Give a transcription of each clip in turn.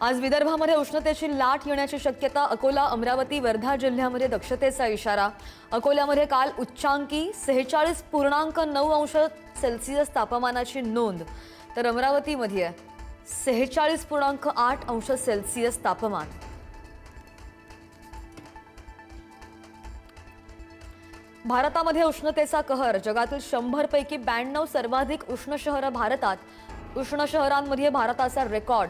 आज विदर्भामध्ये उष्णतेची लाट येण्याची शक्यता. अकोला, अमरावती, वर्धा जिल्ह्यामध्ये दक्षतेचा इशारा. अकोल्यामध्ये काल उच्चांकी 46.9 अंश सेल्सिअस तापमानाची नोंद, तर अमरावतीमध्ये 46.8 अंश सेल्सिअस तापमान. भारतामध्ये उष्णतेचा कहर. जगातील 100 पैकी 92 सर्वाधिक उष्ण शहरं भारतात. उष्ण शहरांमध्ये भारताचा रेकॉर्ड.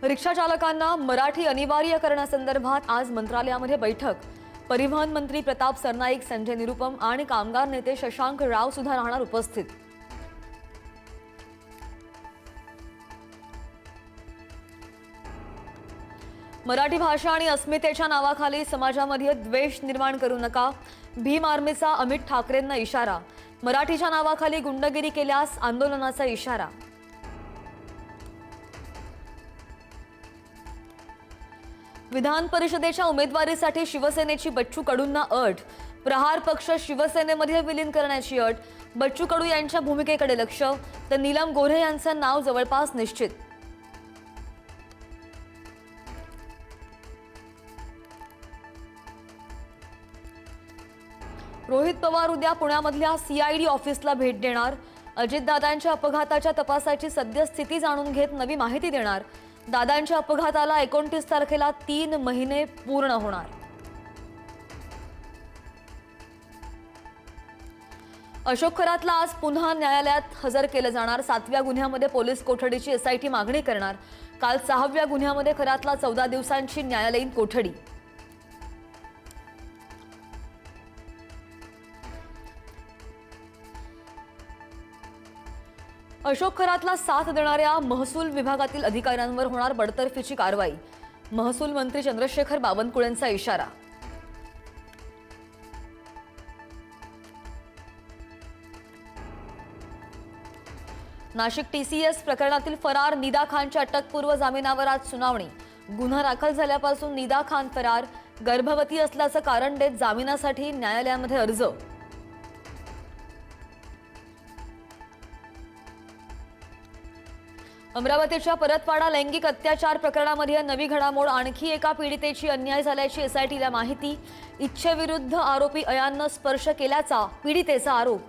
रिक्षा चालकांना मराठी अनिवार्य करण्यासंदर्भात आज मंत्रालयामध्ये बैठक. परिवहन मंत्री प्रताप सरनाईक, संजय निरुपम आणि कामगार नेते शशांक राव सुद्धा राहणार उपस्थित. मराठी भाषा आणि अस्मितेच्या नावाखाली समाजामध्ये द्वेष निर्माण करू नका. भीम आर्मीचा अमित ठाकरेंना इशारा. मराठीच्या नावाखाली गुंडगिरी केल्यास आंदोलनाचा इशारा. विधान परिषदेच्या उमेदवारीसाठी शिवसेनेची बच्चू कडूंना अट. प्रहार पक्ष शिवसेनेमध्ये विलीन करण्याची अट. बच्चू कडू यांच्या भूमिकेकडे लक्ष, तर नीलम गोऱ्हे यांचं नाव जवळपास निश्चित. रोहित पवार उद्या पुण्यामधल्या सीआयडी ऑफिसला भेट देणार. अजितदादांच्या अपघाताच्या तपासाची सद्यस्थिती जाणून घेत नवी माहिती देणार. दादांच्या अपघाताला 29 तारखेला 3 महिने पूर्ण होणार. अशोक खरातला आज पुन्हा न्यायालयात हजर केलं जाणार. 7व्या गुन्ह्यामध्ये पोलीस कोठडीची एसआयटी मागणी करणार. काल 6व्या गुन्ह्यामध्ये खरातला 14 दिवसांची न्यायालयीन कोठडी. अशोक खरातला साथ देणाऱ्या महसूल विभागातील अधिकाऱ्यांवर होणार बडतर्फीची कारवाई. महसूल मंत्री चंद्रशेखर बावनकुळेंचा इशारा. नाशिक टीसीएस प्रकरणातील फरार निदा खानच्या अटकपूर्व जामिनावर आज सुनावणी. गुन्हा दाखल झाल्यापासून निदा खान फरार. गर्भवती असल्याचं कारण देत जामिनासाठी न्यायालयामध्ये अर्ज. अमरावतीच्या परतवाडा लैंगिक अत्याचार प्रकरणामध्ये नवी घडामोड. आणखी एका पीडितेची अन्याय झाल्याची एसआयटीला माहिती. इच्छेविरुद्ध आरोपी अयाननं स्पर्श केल्याचा पीडितेचा आरोप.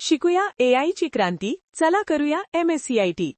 शिकूया एआयची क्रांती. चला करूया MSCIT.